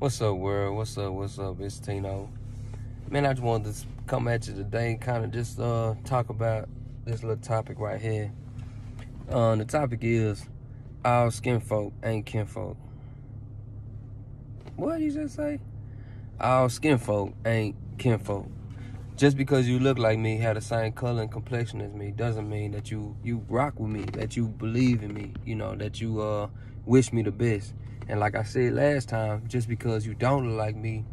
What's up, world? What's up? It's Teno. Man, I just wanted to come at you today and kind of just talk about this little topic right here. The topic is, all skinfolk ain't kinfolk. What did you just say? All skinfolk ain't kinfolk. Just because you look like me, have the same color and complexion as me, doesn't mean that you rock with me, that you believe in me, that you wish me the best. And like I said last time, just because you don't look like me,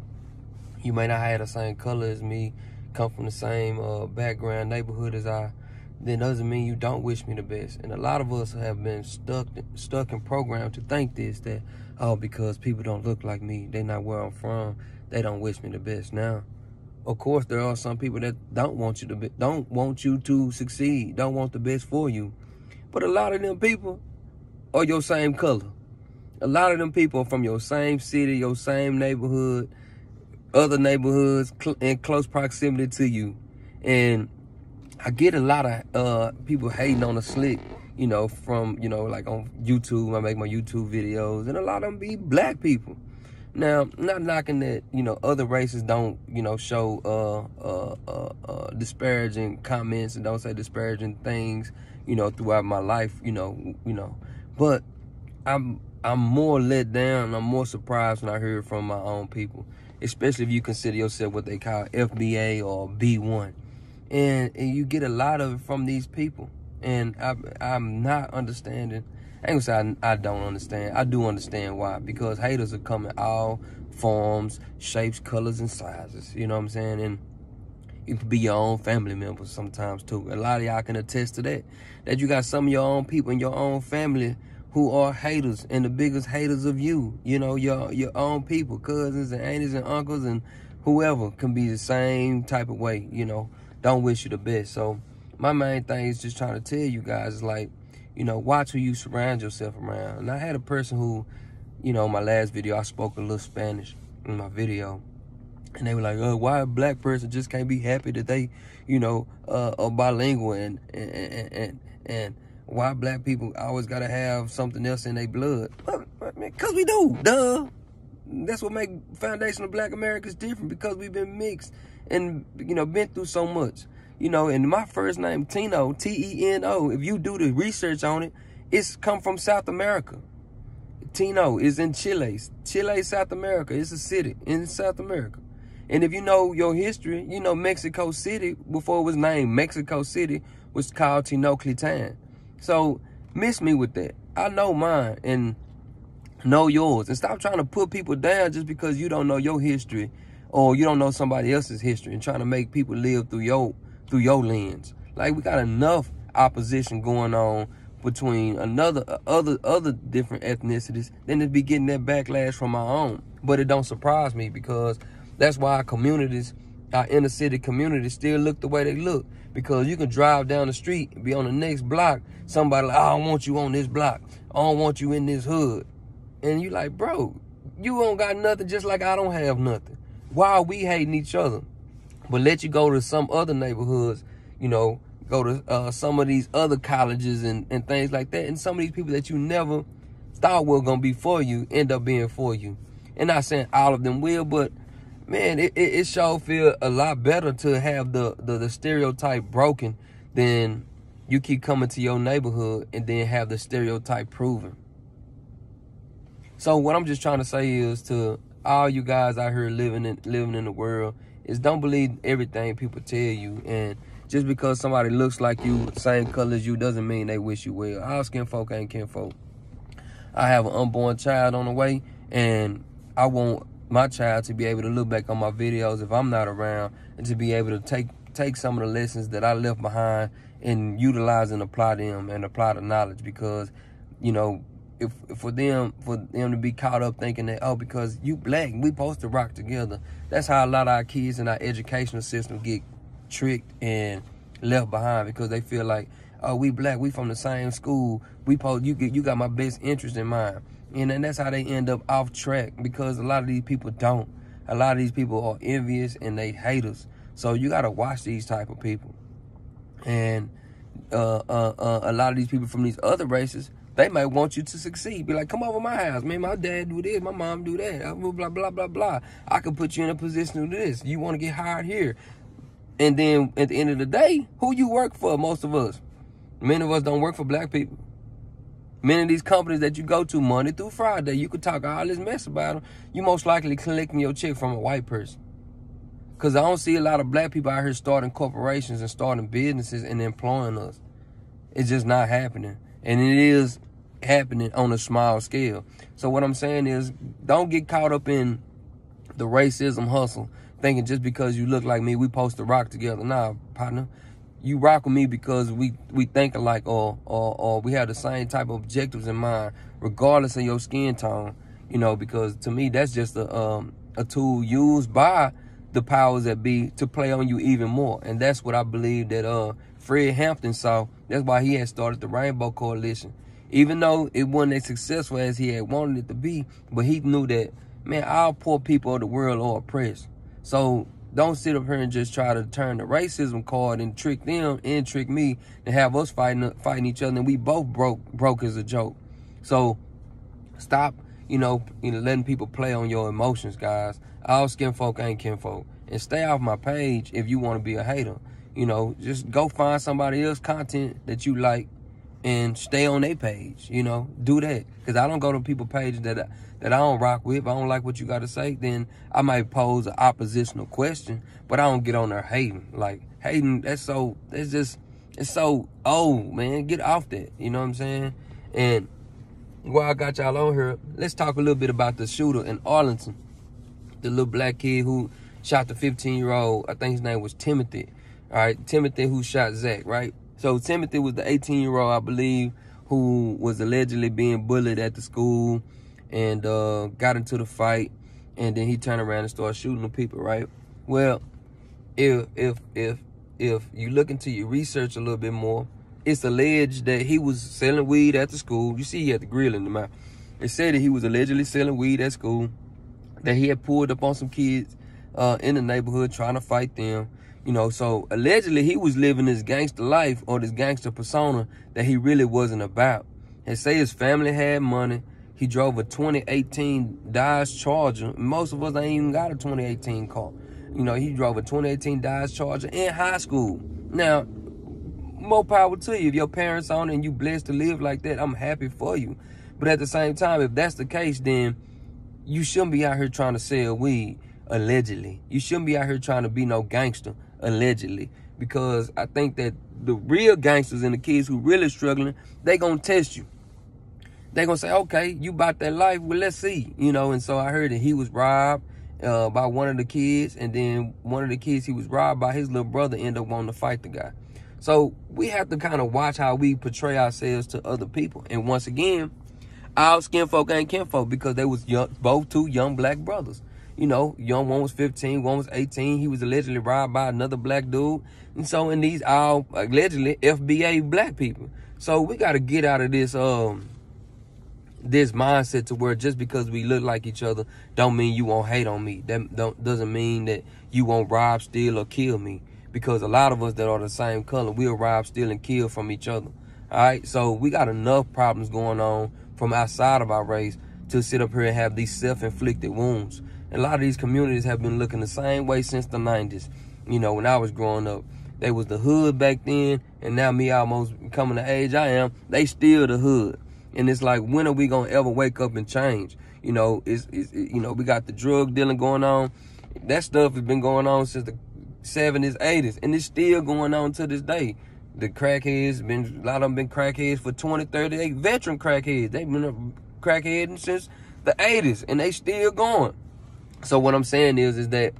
you may not have the same color as me, come from the same background, neighborhood as I, then doesn't mean you don't wish me the best. And a lot of us have been stuck and programmed to think this, that, oh, because people don't look like me, they're not where I'm from, they don't wish me the best. Now, of course, there are some people that don't want you to succeed, don't want the best for you. But a lot of them people are your same color. A lot of them people are from your same city, your same neighborhood, other neighborhoods in close proximity to you. And I get a lot of people hating on the slick, from, like on YouTube. I make my YouTube videos, and a lot of them be black people. Now, not knocking that, other races don't, show disparaging comments and don't say disparaging things, throughout my life, but I'm more let down, I'm more surprised when I hear it from my own people, especially if you consider yourself what they call FBA or B1. And you get a lot of it from these people. And I'm not understanding. I ain't gonna say I don't understand. I do understand why. Because haters are coming all forms, shapes, colors, and sizes. You know what I'm saying? And it could be your own family members sometimes too. A lot of y'all can attest to that. That you got some of your own people in your own family who are haters, and the biggest haters of you. Your own people, cousins and aunties and uncles and whoever can be the same type of way, don't wish you the best. So my main thing is just trying to tell you guys is like, watch who you surround yourself around. And I had a person who, my last video, I spoke a little Spanish in my video. And they were like, why a black person just can't be happy that they, are bilingual and why black people always got to have something else in their blood? Because we do, duh. That's what make foundational black Americans different, because we've been mixed and, been through so much. And my first name, Teno, T-E-N-O, if you do the research on it, it's come from South America. Teno is in Chile, South America. It's a city in South America. And if you know your history, Mexico City, before it was named Mexico City, was called Tenochtitlan. So miss me with that. I know mine and know yours. And stop trying to put people down just because you don't know your history or you don't know somebody else's history, and trying to make people live through your lens. Like, we got enough opposition going on between other different ethnicities than to be getting that backlash from our own. But it don't surprise me, because that's why our communities, our inner city communities, still look the way they look. Because you can drive down the street and be on the next block, somebody like, I don't want you on this block, I don't want you in this hood. And you like, bro, you don't got nothing, just like I don't have nothing. Why are we hating each other? But let you go to some other neighborhoods, go to some of these other colleges and things like that. And some of these people that you never thought were going to be for you end up being for you. And not saying all of them will, but man, it sure feel a lot better to have the stereotype broken than you keep coming to your neighborhood and then have the stereotype proven. So what I'm just trying to say is, to all you guys out here living in the world, is don't believe everything people tell you. And just because somebody looks like you, same color as you, doesn't mean they wish you well. All skinfolk ain't kinfolk. I have an unborn child on the way, and I want my child to be able to look back on my videos if I'm not around, and to be able to take some of the lessons that I left behind and utilize and apply them and apply the knowledge. Because, if for them to be caught up thinking that, oh, because you black, we supposed to rock together. That's how a lot of our kids in our educational system get tricked and left behind, because they feel like, oh, we black, we from the same school, you got my best interest in mind. And then that's how they end up off track, because a lot of these people don't. A lot of these people are envious and they haters. So you got to watch these type of people. And a lot of these people from these other races, They might want you to succeed. Be like, come over my house. Man, my dad do this. My mom do that. Blah, blah, blah, blah. I can put you in a position to do this. You want to get hired here. And then at the end of the day, who you work for, most of us? Many of us don't work for black people. Many of these companies that you go to Monday through Friday, you could talk all this mess about them. You most likely collecting your check from a white person. Because I don't see a lot of black people out here starting corporations and starting businesses and employing us. It's just not happening. And it is happening on a small scale. So what I'm saying is, don't get caught up in the racism hustle, thinking just because you look like me, we supposed to rock together. Nah, partner. You rock with me because we think alike, or we have the same type of objectives in mind, regardless of your skin tone. You know, because to me, that's just a tool used by the powers that be to play on you even more. And that's what I believe that Fred Hampton saw. That's why he had started the Rainbow Coalition. Even though it wasn't as successful as he had wanted it to be, but he knew that, man, all poor people of the world are oppressed. So don't sit up here and just try to turn the racism card and trick them and trick me and have us fighting each other, and we both broke as a joke. So stop, letting people play on your emotions, guys. All skinfolk ain't kinfolk. And stay off my page if you want to be a hater. Just go find somebody else's content that you like and stay on their page. Do that. Because I don't go to people's pages that I don't rock with. If I don't like what you got to say, then I might pose an oppositional question, but I don't get on there hating. Like, hating, it's so old, man. Get off that. You know what I'm saying? And while I got y'all on here, let's talk a little bit about the shooter in Arlington. The little black kid who shot the 15-year-old, I think his name was Timothy. All right, Timothy who shot Zach, right? So Timothy was the 18-year-old, I believe, who was allegedly being bullied at the school and got into the fight, and then he turned around and started shooting the people, right? Well, if you look into your research a little bit more, it's alleged that he was selling weed at the school. You see he had the grill in the mouth. It said that he was allegedly selling weed at school, that he had pulled up on some kids in the neighborhood trying to fight them. So allegedly he was living this gangster life or this gangster persona that he really wasn't about. They say his family had money. He drove a 2018 Dodge Charger. Most of us ain't even got a 2018 car. He drove a 2018 Dodge Charger in high school. Now, more power to you. If your parents own it and you blessed to live like that, I'm happy for you. But at the same time, if that's the case, then you shouldn't be out here trying to sell weed, allegedly. You shouldn't be out here trying to be no gangster, allegedly. Because I think that the real gangsters and the kids who really struggling, they gonna test you. They gonna say, okay, you about that life, well, let's see. And so I heard that he was robbed by one of the kids, and then one of the kids he was robbed by, his little brother ended up wanting to fight the guy. So we have to kind of watch how we portray ourselves to other people. And once again, our skinfolk ain't kinfolk, because they was both two young black brothers. Young one was 15, one was 18. He was allegedly robbed by another black dude. And so, and these all allegedly FBA black people. So we got to get out of this this mindset to where just because we look like each other don't mean you won't hate on me. That doesn't mean that you won't rob, steal, or kill me. Because a lot of us that are the same color, we'll rob, steal, and kill from each other. All right? So we got enough problems going on from outside of our race to sit up here and have these self-inflicted wounds. And a lot of these communities have been looking the same way since the 90s. When I was growing up, they was the hood back then, and now me almost coming to age I am, they still the hood. And it's like, when are we gonna ever wake up and change? We got the drug dealing going on. That stuff has been going on since the 70s, 80s, and it's still going on to this day. The crackheads, a lot of them been crackheads for 20, 30, they veteran crackheads. They've been crackheading since the 80s, and they still going. So what I'm saying is that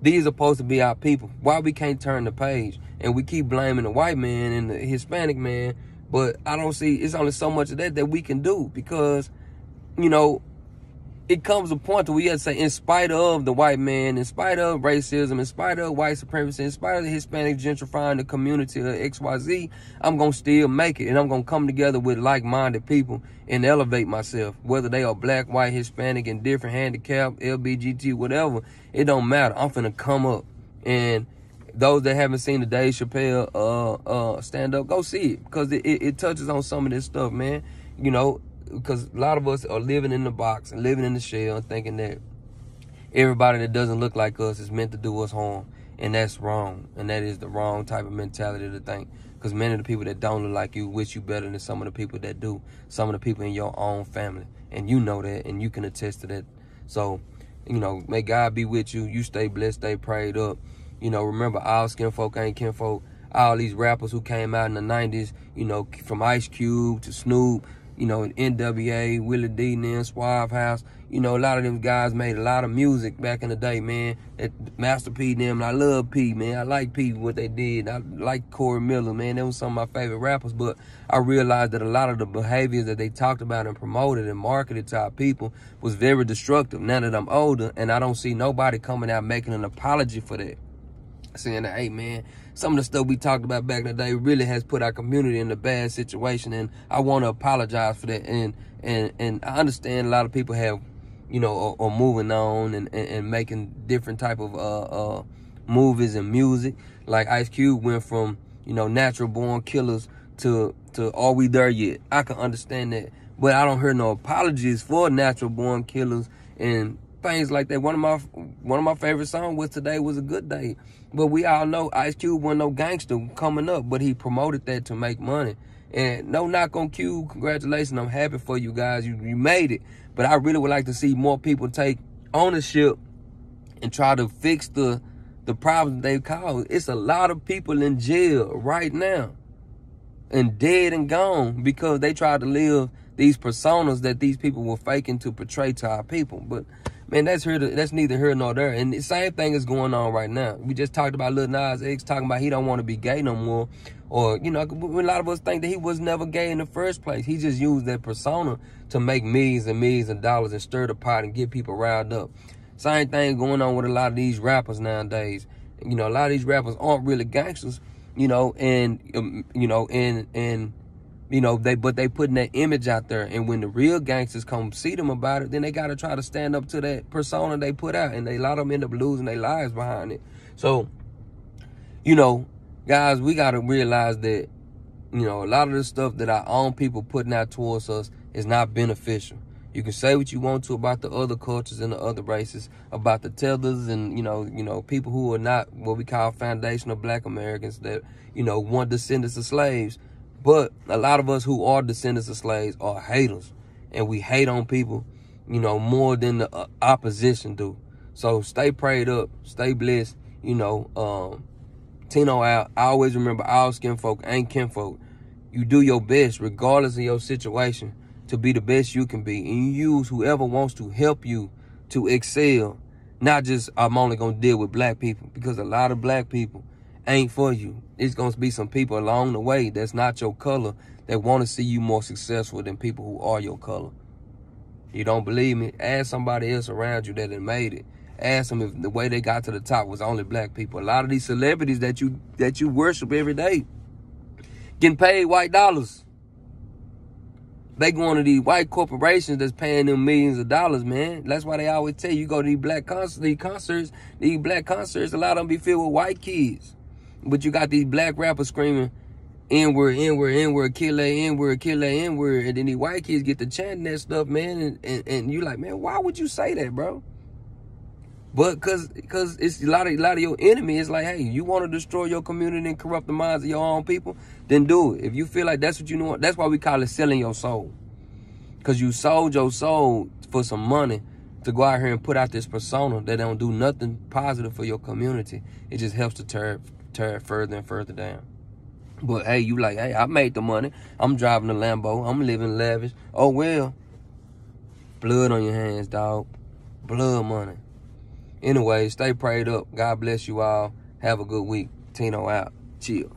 these are supposed to be our people. Why we can't turn the page? And we keep blaming the white man and the Hispanic man, but I don't see, it's only so much of that we can do, because, it comes a point to where you have to say, in spite of the white man, in spite of racism, in spite of white supremacy, in spite of the Hispanic gentrifying the community of XYZ, I'm going to still make it. And I'm going to come together with like-minded people and elevate myself. Whether they are black, white, Hispanic, and different, handicap, LBGT, whatever, it don't matter. I'm finna come up. And those that haven't seen the Dave Chappelle stand-up, go see it. Because it touches on some of this stuff, man. you know, because a lot of us are living in the box and living in the shell and thinking that everybody that doesn't look like us is meant to do us harm. And that's wrong. And that is the wrong type of mentality to think. Because many of the people that don't look like you wish you better than some of the people that do. Some of the people in your own family. And you know that, and you can attest to that. So, you know, may God be with you. You stay blessed, stay prayed up. You know, remember, all skinfolk ain't kinfolk. All these rappers who came out in the 90s, you know, from Ice Cube to Snoop, you know, NWA, Willie D, and Suave House. You know, a lot of them guys made a lot of music back in the day, man. Master P them, and I love P, man. I like P, what they did. I like Corey Miller, man. They was some of my favorite rappers, but I realized that a lot of the behaviors that they talked about and promoted and marketed to our people was very destructive. Now that I'm older, and I don't see nobody coming out making an apology for that. Saying that, hey, man, some of the stuff we talked about back in the day really has put our community in a bad situation, and I want to apologize for that. And I understand a lot of people have, you know, are moving on and making different type of movies and music. Like Ice Cube went from, you know, natural born killers to Are We There Yet? I can understand that, but I don't hear no apologies for natural born killers and things like that. One of my favorite songs was Today Was a Good Day. But we all know Ice Cube wasn't no gangster coming up, but he promoted that to make money. And no knock on Cube. Congratulations. I'm happy for you guys. You made it. But I really would like to see more people take ownership and try to fix the problems they caused. It's a lot of people in jail right now and dead and gone because they tried to live these personas that these people were faking to portray to our people. But man, that's neither here nor there. And the same thing is going on right now. We just talked about Lil Nas X talking about he don't want to be gay no more. Or, you know, a lot of us think that he was never gay in the first place. He just used that persona to make millions and millions of dollars and stir the pot and get people riled up. Same thing going on with a lot of these rappers nowadays. You know, a lot of these rappers aren't really gangsters, you know, but they putting that image out there, and when the real gangsters come see them about it, then they got to try to stand up to that persona they put out, and a lot of them end up losing their lives behind it. So, you know, guys, we got to realize that, you know, a lot of the stuff that our own people putting out towards us is not beneficial. You can say what you want to about the other cultures and the other races, about the tethers and, you know, people who are not what we call foundational black Americans that, you know, want descendants of slaves. But a lot of us who are descendants of slaves are haters. And we hate on people, you know, more than the opposition do. So stay prayed up. Stay blessed. You know, Teno out. I always remember all skinfolk ain't kinfolk. You do your best, regardless of your situation, to be the best you can be. And you use whoever wants to help you to excel. Not just, I'm only going to deal with black people. Because a lot of black people ain't for you. It's going to be some people along the way that's not your color that want to see you more successful than people who are your color. You don't believe me? Ask somebody else around you that had made it. Ask them if the way they got to the top was only black people. A lot of these celebrities that you worship every day getting paid white dollars. They going to these white corporations that's paying them millions of dollars, man. That's why they always tell you go to these black concerts, a lot of them be filled with white kids. But you got these black rappers screaming, N-word, N-word, N-word, kill that N-word, kill that N-word. And then these white kids get to chanting that stuff, man. And you like, man, why would you say that, bro? But cause it's a lot of your enemy is like, hey, you want to destroy your community and corrupt the minds of your own people, then do it. If you feel like that's what you want, that's why we call it selling your soul. Cause you sold your soul for some money to go out here and put out this persona that don't do nothing positive for your community. It just helps to tear it further and further down. But hey, you like, hey, I made the money. I'm driving a Lambo. I'm living lavish. Oh well. Blood on your hands, dog. Blood money. Anyway, stay prayed up. God bless you all. Have a good week. Teno out. Chill.